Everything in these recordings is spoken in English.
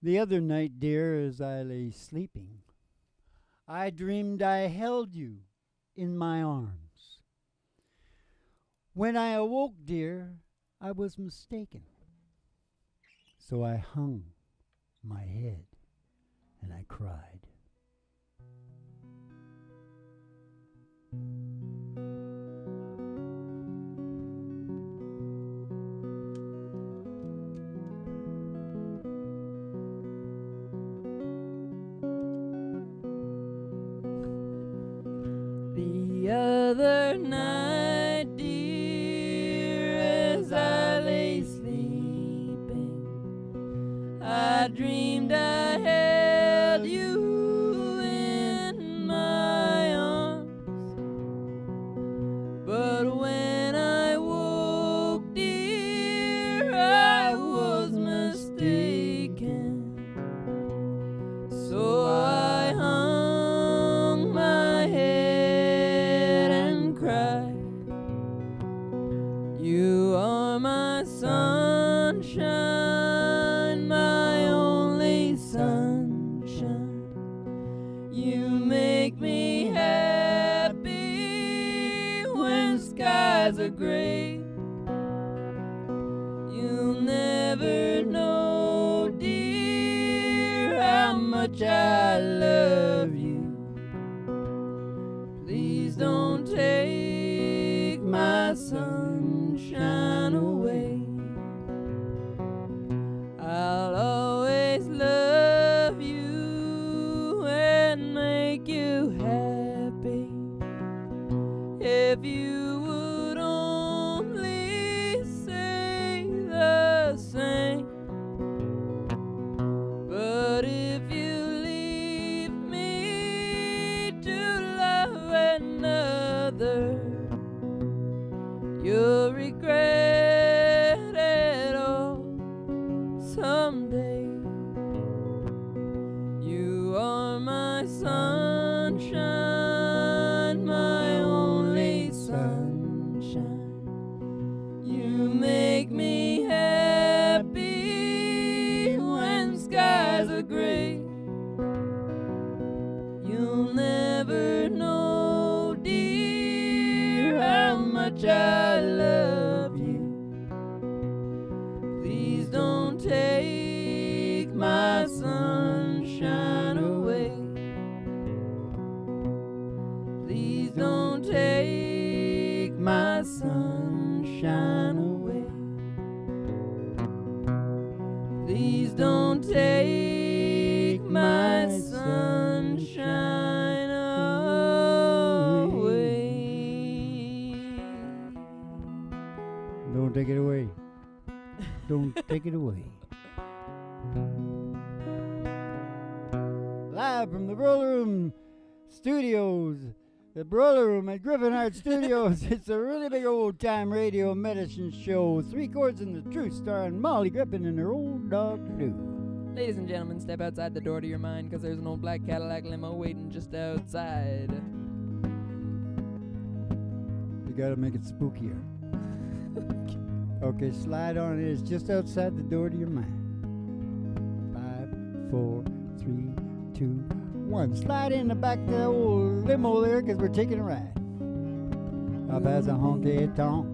The other night, dear, as I lay sleeping, I dreamed I held you in my arms. When I awoke, dear, I was mistaken. So I hung my head and I cried. The other night, dear, as I lay sleeping, I dreamed I held you in my arms. But when I woke, dear, I was mistaken. So I hung my head and cried. You are my sunshine, my only sunshine. You make me happy when skies are gray. You'll never know, dear, how much I love you. Please don't take my sunshine away. I'll always love you and make you happy. If you would only say the same. But if you leave me to love another, you'll regret it all someday. You are my sunshine, my only sunshine. You make me happy when skies are gray. You'll never know, dear, how much I love you. Please don't take my sunshine away. Please don't take my sunshine away. Please don't take my sunshine away. Don't take it away. Don't take it away. Live from the Broiler Room Studios, the Broiler Room at Griffin Art Studios. It's a really big old time radio medicine show. 3 Chords and the Truth, starring Molly Griffin and her old dog Lou. Ladies and gentlemen, step outside the door to your mind, because there's an old black Cadillac limo waiting just outside. You gotta make it spookier. Okay, slide on it. It's just outside the door to your mind. 5, 4, 3, 2, 1. Slide in the back of the old limo there, because we're taking a ride. Up as a honky tonk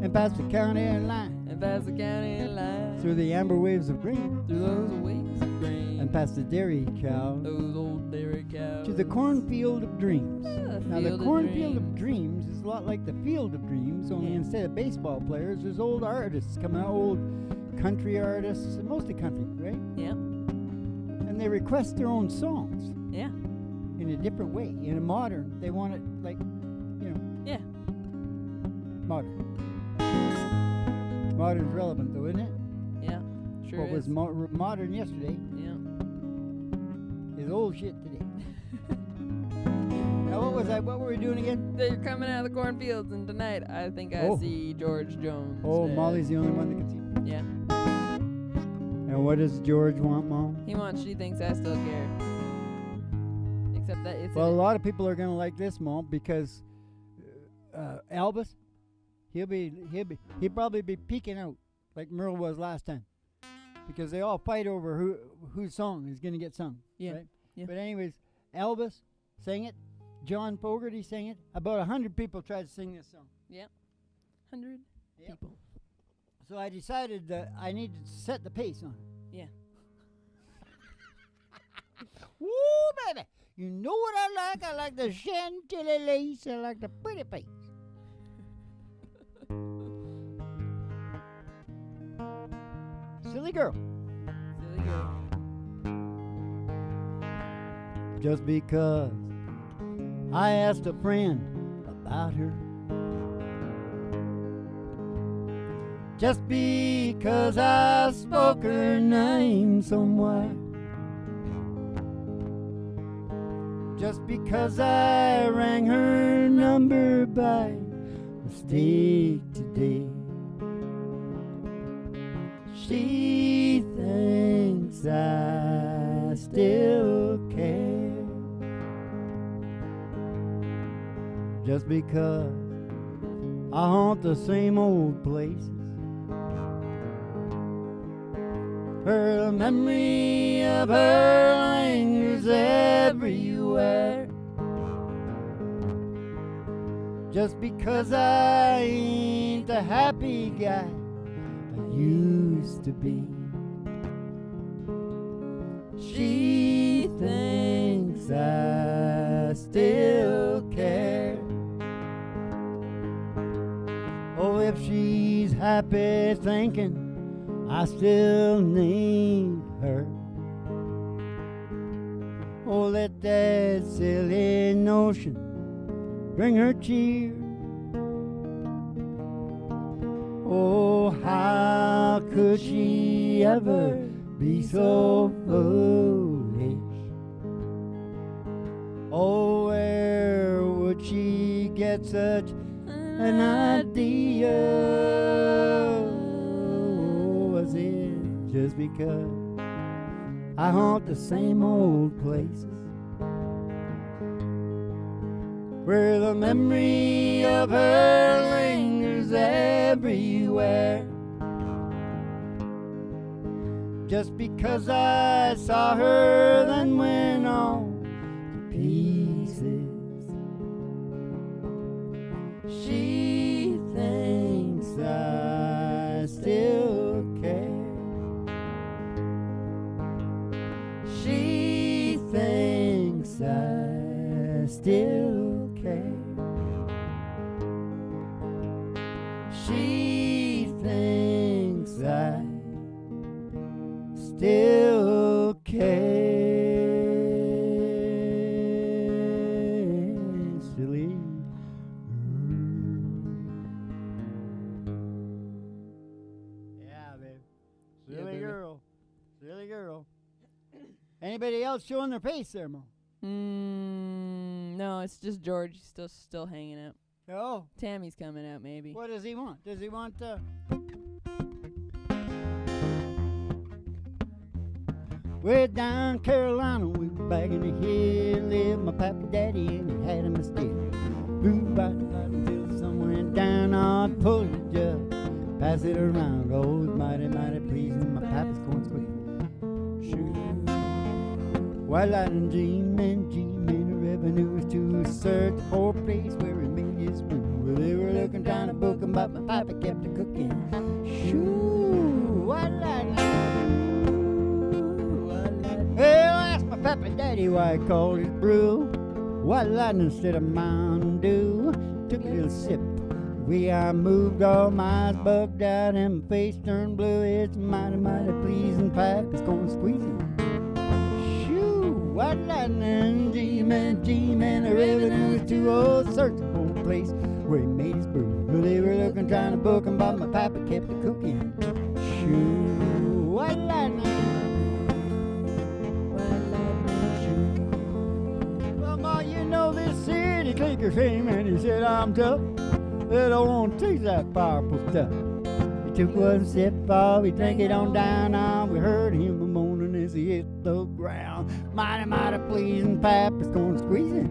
and past the county line. And past the county line. Through the amber waves of green. Through those waves of green. And past the dairy cow. Those old dairy cows. To the cornfield of dreams. Now the Field of cornfield of dreams. dreams is a lot like the field of dreams, only instead of baseball players, there's old artists coming out, old country artists, mostly country, right? Yeah. And they request their own songs Yeah. in a different way, in a modern. They want it like, Yeah. modern. Modern's relevant though, isn't it? Yeah. Sure What is. was modern yesterday Yeah. is old shit today. Now what was that? What were we doing again? They're coming out of the cornfields, and tonight I think I Oh. see George Jones. Oh, there. Molly's the only one that can see. Yeah. And what does George want, Mom? He wants She Thinks I Still Care. Except that it's Well, a lot of people are going to like this, Mom, because Elvis, he'll probably be peeking out like Merle was last time. because they all fight over whose song is going to get sung. Yeah. Right? Yeah. But anyways, Elvis sang it. John Fogerty sang it. About 100 people tried to sing this song. 100 Yep. people. So I decided that I needed to set the pace on it. Yeah. Woo, baby! You know what I like? I like the chantilly lace. I like the pretty face. Silly girl. Silly girl. Just because I asked a friend about her. Just because I spoke her name somewhere. Just because I rang her number by mistake today. She thinks I still care. Just because I haunt the same old places. Her memory of her lingers everywhere. Just because I ain't the happy guy I used to be. She thinks I still care. Oh, if she's happy thinking I still need her. Oh, let that silly notion bring her cheer. Oh, how could she ever be so foolish? Oh, where would she get such an idea? Was it just because I haunt the same old places where the memory of her lingers everywhere? Just because I saw her then went on to pieces. She thinks I still care. She thinks I still care. She thinks I still care. Silly. Yeah, babe. Silly baby. girl. Silly girl. Anybody else showing their face there, Mo? No, it's just George. He's still hanging out. Oh. Tammy's coming out, maybe. What does he want? Does he want way down Carolina, we were back in the hill, lived my pappy daddy and he had him a stick. Moved by until someone went down, I'd pull it just, pass it around. Oh, it's mighty, mighty pleasing, my pappy's going squeak. Shoot. White lightning G-man, the revenue was to search for a place where he made his room. Well, they were looking down the book, but my pappy kept it cooking. Shoo, white lightning. Well, I asked my pappy daddy why he called his brew white lightning instead of Mountain Dew. Took a little sip. We I moved, all my eyes bugged out and my face turned blue. It's mighty, mighty pleasing pipe. It's gonna squeeze it. Shoo, white lightning, G-man, the revenue is too old. Search for a place where he made his brew. Well, they were looking, trying to book him, but my pappy kept it cooking. Shoo, white lightning. This city clinker came and he said, I'm tough, I don't want to taste that powerful stuff. He took one sip off, he drank it on down on. We heard him a moaning as he hit the ground. Mighty, mighty pleasing pap is gonna squeeze it.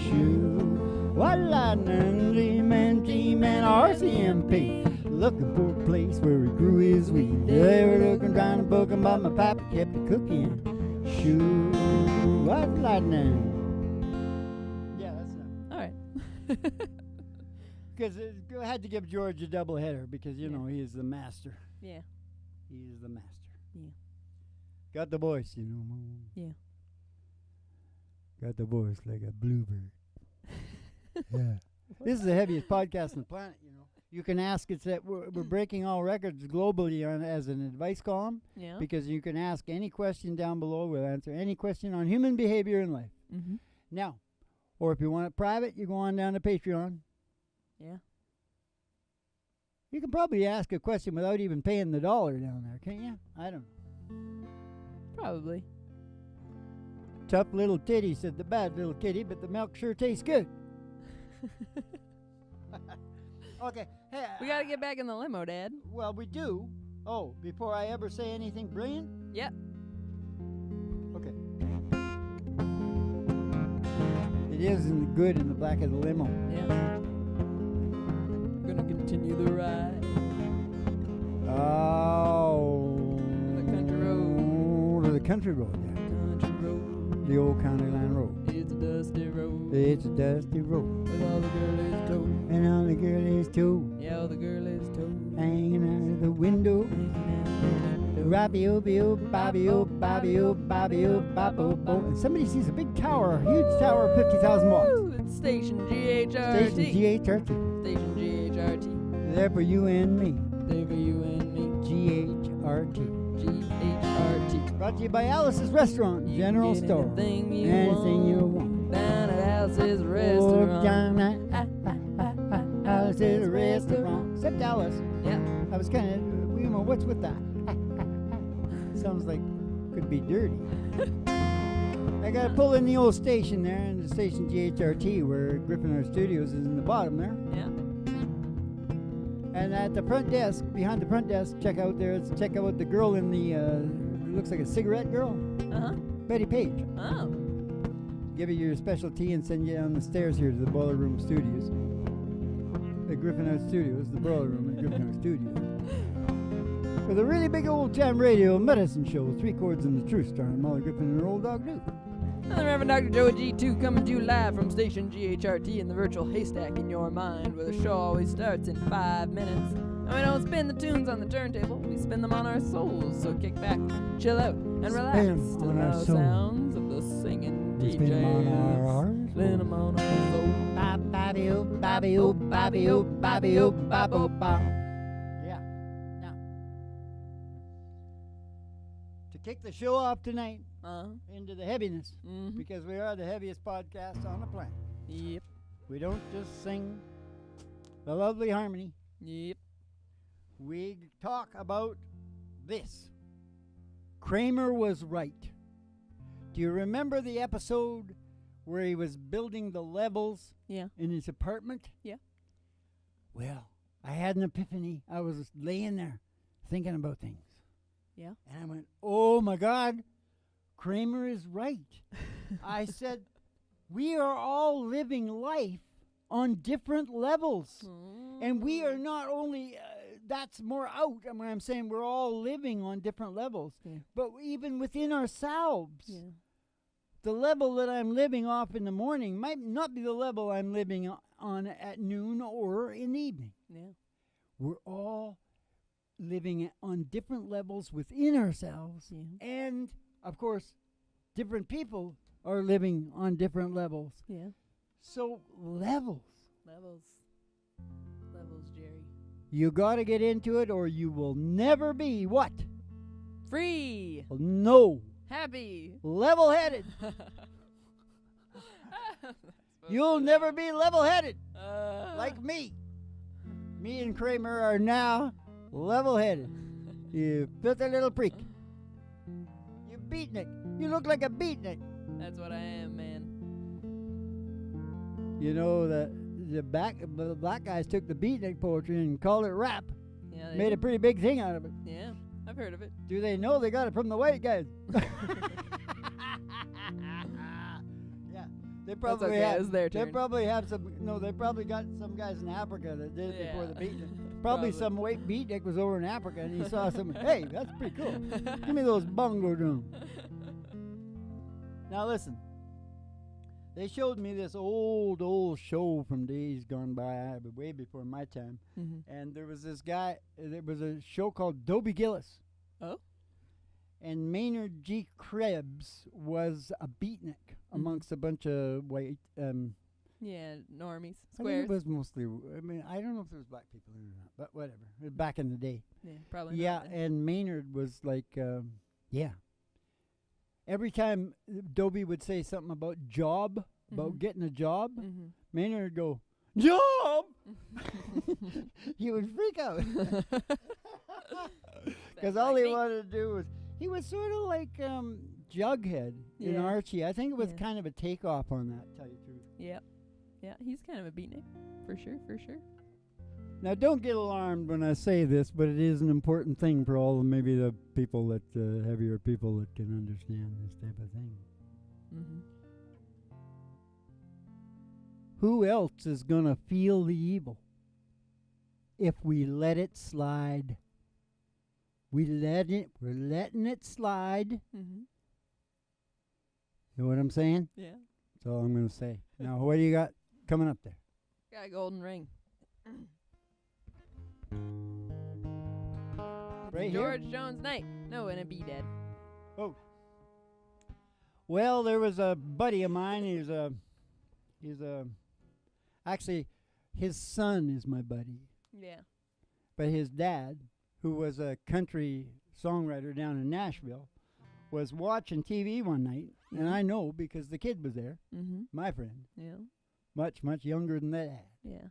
Shoo, white lightning, G-man, RCMP. looking for a place where he grew his weed. They were looking, trying to book him, but my papa kept it cooking. Shoot, what lightning? Yeah, that's enough. All right. Because I had to give George a double header because, you know, he is the master. Yeah. He is the master. Yeah. Got the voice, you know. Yeah. Got the voice like a bluebird. Yeah. This is the heaviest podcast on the planet, you know. You can ask, it's that we're breaking all records globally as an advice column. Yeah. Because you can ask any question down below. We'll answer any question on human behavior in life. Mm-hmm. Now, or if you want it private, you go on down to Patreon. Yeah. You can probably ask a question without even paying the $1 down there, can't you? I don't know. Probably. Tough little titty, said the bad little kitty, but the milk sure tastes good. Okay. Hey, We got to get back in the limo, Dad. well, we do. Oh, before I ever say anything brilliant? Yep. Okay. It isn't good in the back of the limo. Yeah. Gonna continue the ride. Oh. The country road. To the country road, yeah. Country road. The old county line road. It's a dusty road. It's a dusty road. With all the girlies too. And all the girlies too. Yeah, all the girlies too. Hanging out of the window. Robbie-o-bie-o, Bobby-o, Bobby-o, Bobby-o, Bop-o-bo. And somebody sees a big tower, a huge tower of 50,000 watts. Woo, it's Station GHRT. Station GHRT. Station GHRT. There for you and me. There for you and me. GHRT. GHRT. Brought to you by Alice's Restaurant, You General get Store. Anything you want. Down at Alice's Oh, Restaurant. down at Alice's Restaurant. Except Alice. Yep. I was kind of, you know, what's with that? Sounds like could be dirty. I got to pull in the old station there, and the station GHRT, where Griffin Art Studios is in the bottom there. Yeah. And at the front desk, behind the front desk, check out the girl in the, looks like a cigarette girl, Uh-huh. Betty Page. Oh. Give you your special tea and send you down the stairs here to the Boiler Room Studios. The Griffin Art Studios, the Boiler Room at Griffin Art Studios. With a really big old-time radio medicine show, 3 Chords and the Truth, starring Molly Griffin and her old dog, Duke. And the Reverend Dr. Joe G2 coming to you live from Station GHRT in the virtual haystack in your mind, where the show always starts in 5 minutes. And we don't spin the tunes on the turntable, we spin them on our souls. So kick back, chill out, and relax Spin to on the our loud soul. sounds of the singing We spin them on our DJs. R's. Spin them on our soul. Bobby-o, Bobby-o, Bobby-o, Bobby-o, Bop-o-bop. Yeah. Now, to kick the show off tonight into the heaviness, Mm-hmm. because we are the heaviest podcast on the planet. Yep. We don't just sing the lovely harmony. Yep. We talk about this. Kramer was right. Do you remember the episode where he was building the levels Yeah. in his apartment? Yeah. Well, I had an epiphany. I was laying there thinking about things. Yeah. And I went, oh my God, Kramer is right. I said, we are all living life on different levels. And we are not only, that's more out. I mean, I'm saying we're all living on different levels. Yeah. But even within ourselves, Yeah. the level that I'm living off in the morning might not be the level I'm living on at noon or in the evening. Yeah. We're all living on different levels within ourselves. Yeah. And, of course, different people are living on different levels. Yeah. So, levels. Levels. Levels, Jerry. You got to get into it or you will never be what? Free. No. Happy. Level-headed. You'll never be level-headed like me. Me and Kramer are now level-headed. You filthy little freak. You beatnik. You look like a beatnik. That's what I am, man. You know, the black guys took the beatnik poetry and called it rap. Yeah. Made a pretty big thing out of it. Yeah. I've heard of it. Do they know they got it from the white guys? Yeah. They probably okay, have. it's their They turn. probably have some. No, they probably got some guys in Africa that did it before the beatnik. Probably some white beatnik was over in Africa and he saw some. Hey, that's pretty cool. Give me those bongo drums. Now listen. They showed me this old show from days gone by, way before my time. Mm-hmm. And there was this guy. There was a show called Dobie Gillis. Oh. And Maynard G. Krebs was a beatnik amongst a bunch of white. Yeah, normies, I think squares. it was mostly. I mean, I don't know if there was black people in it or not, but whatever. It was back in the day. Yeah, probably. Yeah, not then. and Maynard was like, yeah. Every time Dobie would say something about job, about getting a job, Maynard would go, job! He would freak out. Because all he wanted to do was, he was sort of like Jughead in Archie. I think it was kind of a takeoff on that, tell you the truth. Yep. Yeah, he's kind of a beatnik. For sure, for sure. Now, don't get alarmed when I say this, but it is an important thing for all maybe the people that, heavier people that can understand this type of thing. Mm-hmm. Who else is going to feel the evil if we let it slide? We're letting it slide. Mm-hmm. You know what I'm saying? Yeah. That's all I'm going to say. Now, what do you got coming up there? Got a golden ring. Right George here? Jones Night. No, and a Be Dead. Oh. Well, there was a buddy of mine. Actually, his son is my buddy. Yeah. But his dad, who was a country songwriter down in Nashville, was watching TV one night, and I know because the kid was there, my friend, much, much younger than that. Yeah.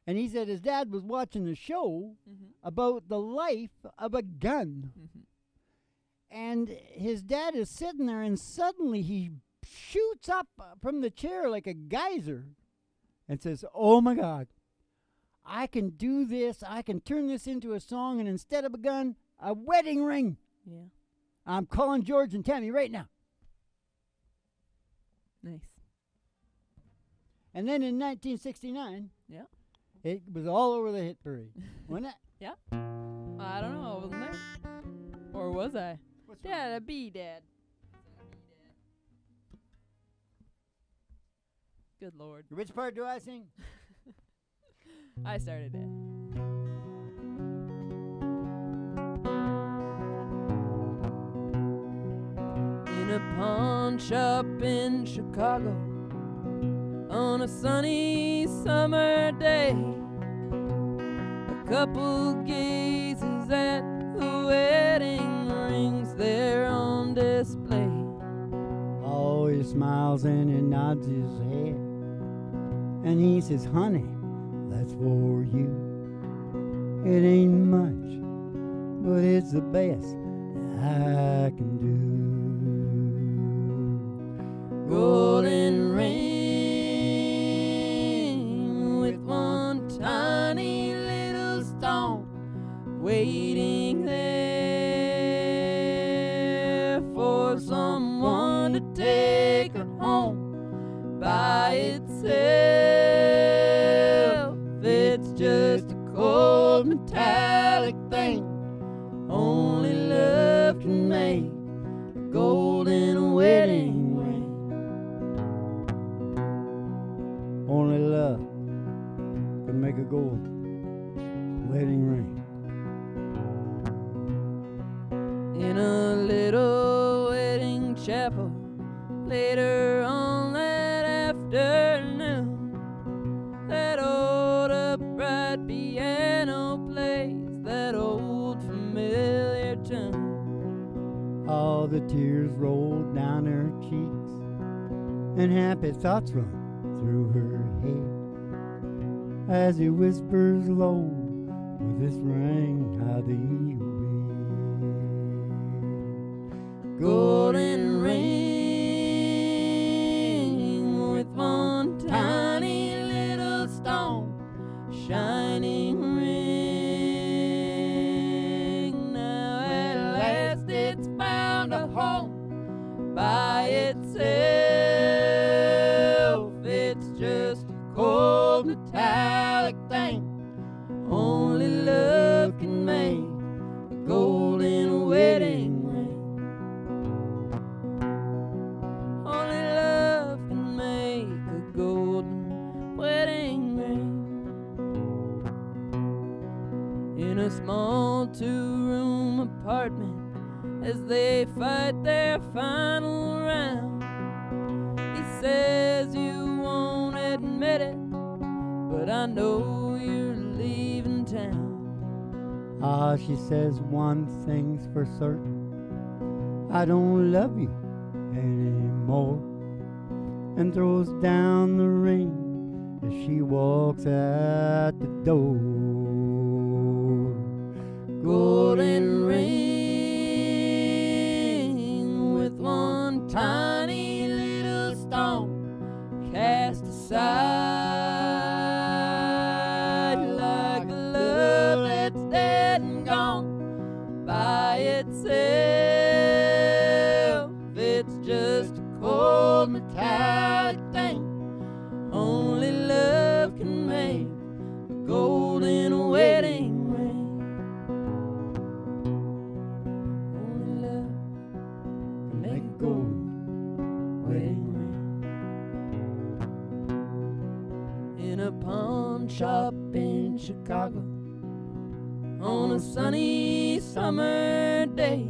And he said his dad was watching a show about the life of a gun. And his dad is sitting there, and suddenly he shoots up from the chair like a geyser and says, oh, my God, I can do this. I can turn this into a song, and instead of a gun, a wedding ring. Yeah. I'm calling George and Tammy right now. Nice. And then in 1969, it was all over the hit parade, wasn't it? Yeah. I don't know. I wasn't there. Or was I? Dad, a Be Dead. Good Lord. Which part do I sing? I started it. In a pawn shop in Chicago on a sunny summer day, a couple gazes at the wedding rings there on display. Oh, he smiles and he nods his head, and he says, honey, that's for you. It ain't much, but it's the best I can do. Golden ring with one tiny little stone waiting there for someone to take her home by itself. It's just a cold metallic thing only love can make a golden wedding ring. Only love can make a gold wedding ring. In a little wedding chapel later on that afternoon, that old upright piano plays that old familiar tune. All the tears rolled down her cheeks, and happy thoughts run through her head as he whispers low, with this ring I thee wed. Golden ring with one tiny little stone, shining ring. Now at last it's found a home by itself. It's just a cold metallic thing bedroom apartment as they fight their final round. He says you won't admit it, but I know you're leaving town. Ah, she says one thing's for certain, I don't love you anymore, and throws down the ring as she walks out the door. Golden ring with one tiny little stone cast aside, like the love that's dead and gone by itself. It's just a cold metallic thing only love can make, a golden wedding ring. Only love can make a golden wedding ring. In a pawn shop in Chicago on a sunny summer day,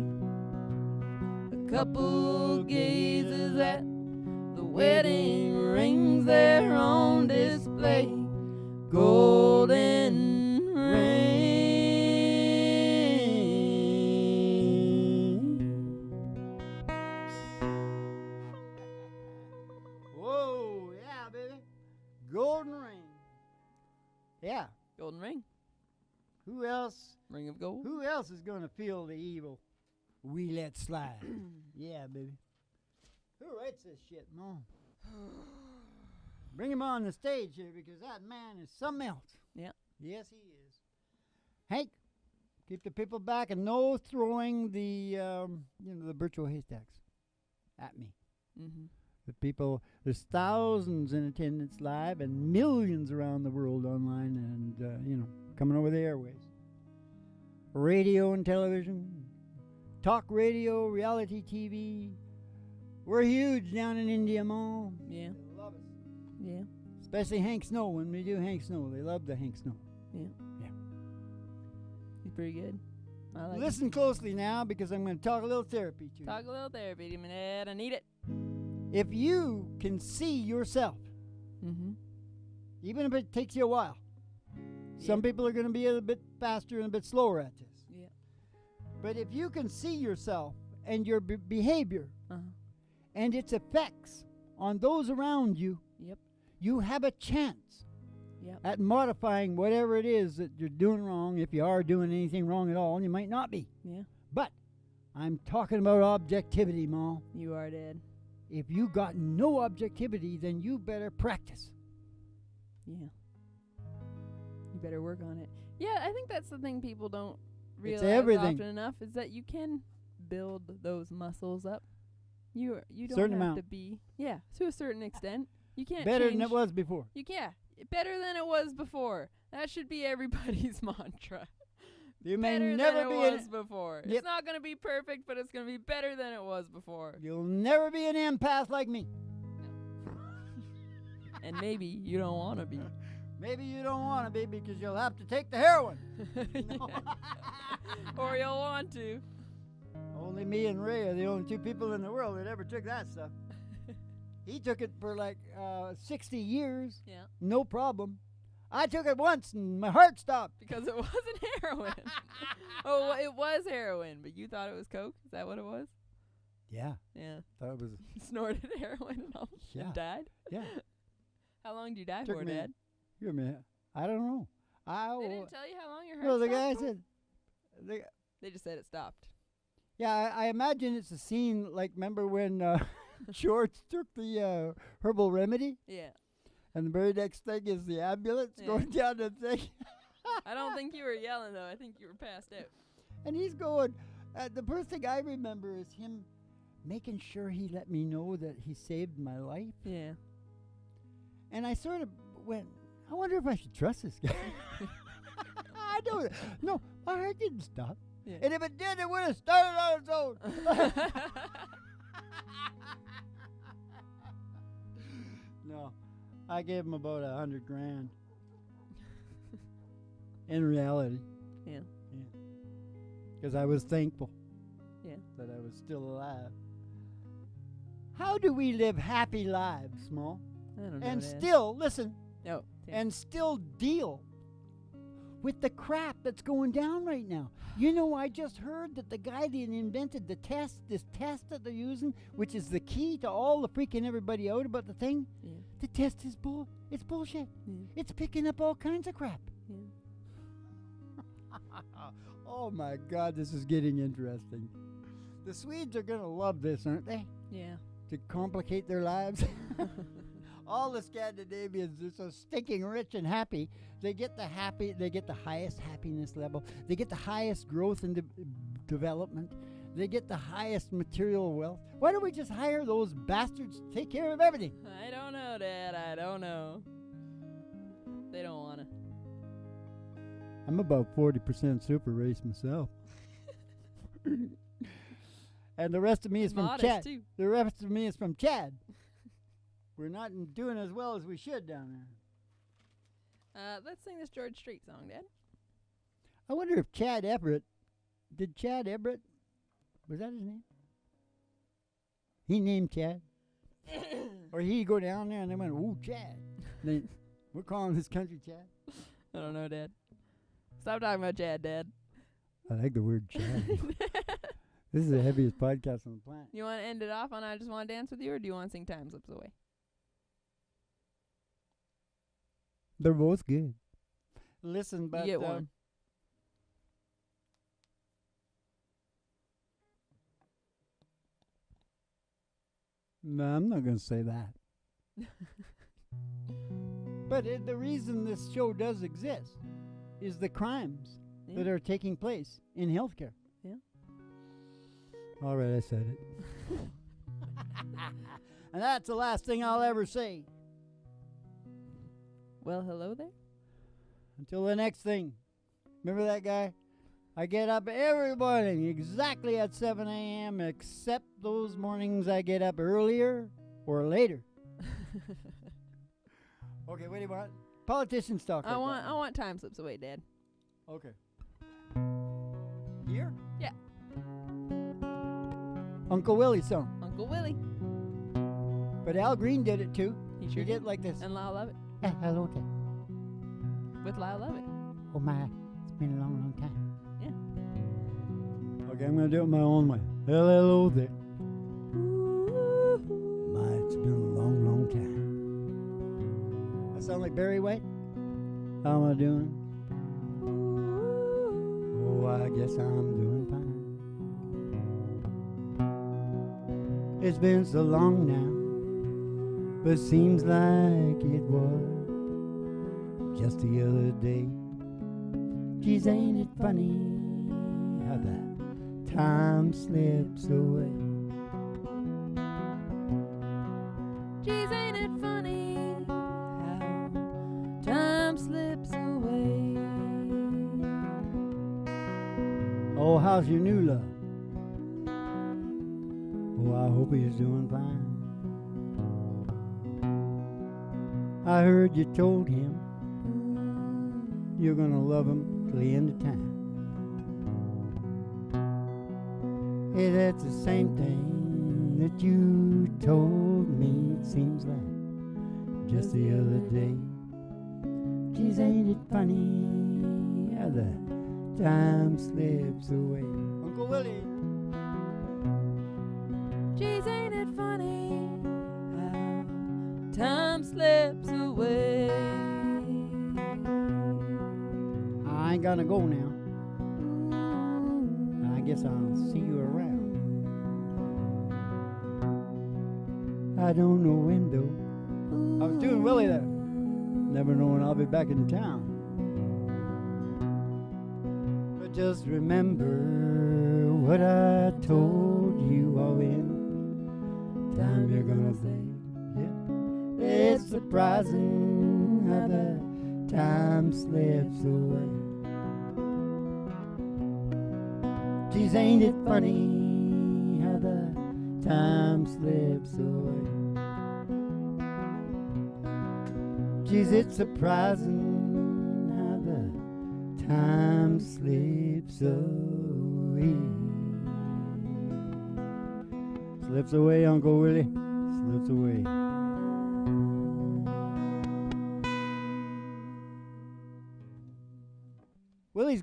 a couple gazes at the wedding rings there on display. Golden ring. Whoa, yeah, baby. Golden ring. Yeah. Golden ring. Who else? Ring of gold. Who else is gonna feel the evil we let slide? Yeah, baby. Who writes this shit, Mom? Bring him on the stage here, because that man is something else. Yeah. Yes, he is. Hank, keep the people back, and no throwing the the virtual haystacks at me. Mm-hmm. The people, there's thousands in attendance live and millions around the world online, and coming over the airways. Radio and television, talk radio, reality TV. We're huge down in India, Mom. Yeah. They love us. Yeah. Especially Hank Snow. When we do Hank Snow, they love the Hank Snow. Yeah. Yeah. He's pretty good. I like Listen closely now, because I'm going to talk a little therapy to you. Talk a little therapy to me, Dad. I need it. If you can see yourself, Mm-hmm. even if it takes you a while, some people are going to be a bit faster and a bit slower at this. Yeah. But if you can see yourself and your behavior Uh-huh. and its effects on those around you, Yep. you have a chance Yep. at modifying whatever it is that you're doing wrong. If you are doing anything wrong at all, and you might not be. Yeah. But I'm talking about objectivity, Mom. You are, Dad. If you got no objectivity, then you better practice. Yeah. You better work on it. Yeah, I think that's the thing people don't realize everything. often enough, is that you can build those muscles up. You don't Certain have amount. to be, to a certain extent. You can't Better change. than it was before. Better than it was before. That should be everybody's mantra. You may Better never than be it was before. Yep. It's not going to be perfect, but it's going to be better than it was before. You'll never be an empath like me. And maybe you don't want to be. Maybe you don't want to be, because you'll have to take the heroin. Or you'll want to. Only me and Ray are the only two people in the world that ever took that stuff. He took it for like 60 years. Yeah. No problem. I took it once and my heart stopped. Because it wasn't heroin. Oh, it was heroin, but you thought it was coke? Is that what it was? Yeah. Yeah. Thought it was. You snorted heroin and all. Yeah. And died? Yeah. How long did you die Took for, me- Dad? Here a minute. I don't know. They didn't tell you how long your heart No, the stopped guy for? said. They just said it stopped. Yeah, I imagine it's a scene like, remember when Chord took the herbal remedy, Yeah. and the very next thing is the ambulance Yeah. going down the thing, I don't think you were yelling, though. I think you were passed out. and he's going. The first thing I remember is him making sure he let me know that he saved my life, Yeah. and I sort of went, I wonder if I should trust this guy. I don't. No, my heart didn't stop. Yeah. And if it did, it would have started on its own. No, I gave him about $100,000. In reality. Yeah. because I was thankful Yeah. that I was still alive. How do we live happy lives, Small? I don't know. And Dad. still, listen, Oh, Tim. and still deal with the crap that's going down right now. You know, I just heard that the guy that invented this test that they're using, which is the key to all the freaking everybody out about the thing, Yeah. the test is it's bullshit. Yeah. It's picking up all kinds of crap. Yeah. Oh my God, this is getting interesting. The Swedes are going to love this, aren't they? Yeah. To complicate their lives. All the Scandinavians, they're so stinking rich and happy. They get the highest happiness level. They get the highest growth and development. They get the highest material wealth. Why don't we just hire those bastards to take care of everything? I don't know, Dad. I don't know. They don't want to. I'm about 40% super race myself. And the rest of me is from Modest, Chad. too. The rest of me is from Chad. We're not doing as well as we should down there. Let's sing this George Strait song, Dad. I wonder if Chad Everett, was that his name? He named Chad? Or he go down there and they went, ooh, Chad. We're calling this country Chad? I don't know, Dad. Stop talking about Chad, Dad. I like the word Chad. This is the heaviest podcast on the planet. You want to end it off on I Just Want to Dance With You, or do you want to sing Time Slips Away? They're both good. Listen, but You get one. No, I'm not going to say that. But the reason this show does exist is the crimes that are taking place in healthcare. Yeah. All right, I said it. And that's the last thing I'll ever say. Well, hello there. Until the next thing. Remember that guy? I get up every morning exactly at 7 a.m. except those mornings I get up earlier or later. Okay, what do you want? Politicians talk. I want Time Slips Away, Dad. Okay. Here? Yeah. Uncle Willie's song. Uncle Willie. But Al Green did it too. He sure did it like this. And Lyle Lovett. Hello there. With Lyle Lovett. Oh my, it's been a long, long time. Yeah. Okay, I'm going to do it my own way. Hello there. My, it's been a long, long time. I sound like Barry White? How am I doing? Oh, I guess I'm doing fine. It's been so long now, but seems like it was just the other day. Geez, ain't it funny how the time slips away? Geez, ain't it funny how time slips away? Oh, how's your new love? Oh, I hope he's doing fine. I heard you told him you're gonna love him till the end of time. Hey, that's the same thing that you told me, it seems like just the other day. Geez, ain't it funny how the time slips away? Uncle Willie. Geez, ain't it funny how time slips away? I ain't gonna go now. I guess I'll see you around. I don't know when though. I was doing Willie there. Never know when I'll be back in town. But just remember what I told you all in time you're gonna say, yeah. It's surprising how the time slips away. Geez, ain't it funny how the time slips away? Geez, it's surprising how the time slips away. away. Slips away, Uncle Willie, slips away.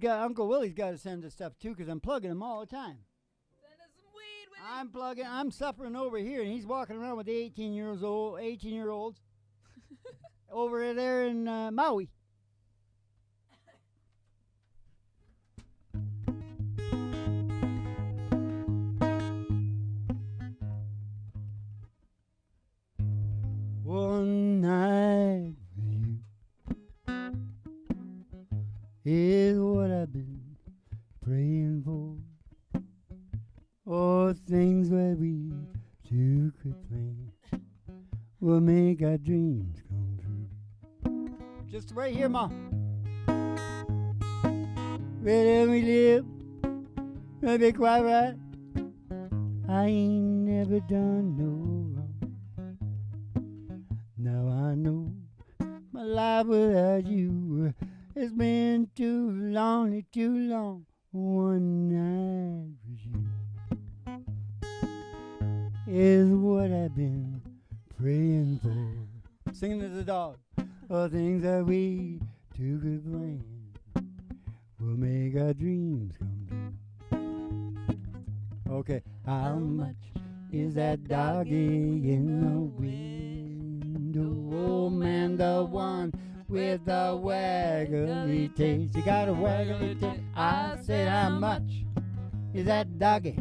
Uncle Willie's got to send us stuff too, because I'm plugging him all the time. Send us some weed, Willie. I'm suffering over here, and he's walking around with the 18-year-olds over there in Maui. One night with you is what I've been praying for. All things that we two could plan will make our dreams come true. Just right here, Ma. Where we live, may be quite right. I ain't never done no wrong. Now I know my life without you has been too lonely, too long. One night with you is what I've been praying for. Singing to the dog. All things that we two could plan will make our dreams come true. Okay, how much is that doggy in the window? Oh man, the one with the waggly tail. You got a waggly tail. I said, how much is that doggy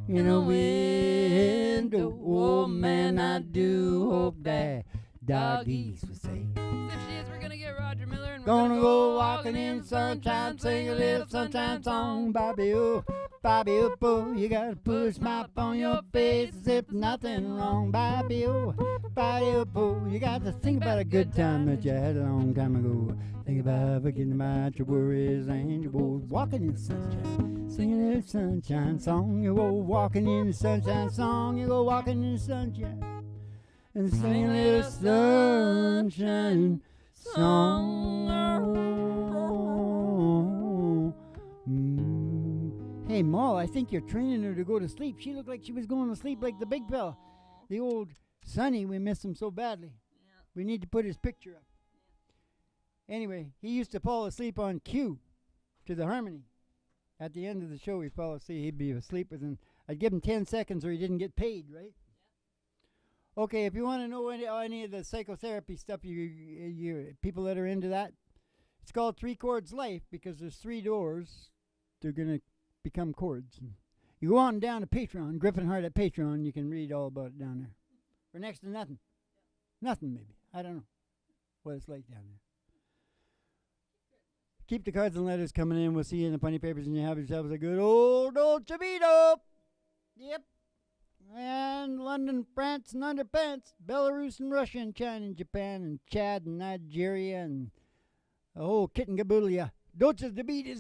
in the window? Oh man, I do hope that doggies will say. If she is, we're gonna get Roger Miller and we're Gonna go walking in sunshine, sing a little sunshine song. Bobby, oh, oh, you gotta put a smile on your face as if nothing wrong. Bobby, oh, oh, you got to think about a good time that you had a long time ago. Think about forgetting about your worries and your woes. Walking in the sunshine, singing a little sunshine song. You go walking in the sunshine song. You go walking in the sunshine and sing a little sunshine song. Hey, Ma, I think you're training her to go to sleep. She looked like she was going to sleep like the big fella. The old Sonny, we miss him so badly. Yeah. We need to put his picture up. Anyway, he used to fall asleep on cue to the harmony. At the end of the show, he'd fall asleep. He'd be asleep within, I'd give him 10 seconds or he didn't get paid, right? Yeah. Okay, if you want to know any of the psychotherapy stuff, you people that are into that, it's called 3 Chords Life because there's 3 doors. They're going to become chords. And you go on down to Patreon, Griffin Hart at Patreon, you can read all about it down there. For next to nothing. Nothing, maybe. I don't know what it's like down there. Keep the cards and letters coming in. We'll see you in the funny papers, and you have yourselves a good old Dolce Vita. Yep. And London, France, and underpants. Belarus and Russia and China and Japan and Chad and Nigeria and the whole kit and caboodle. Dolce Vita.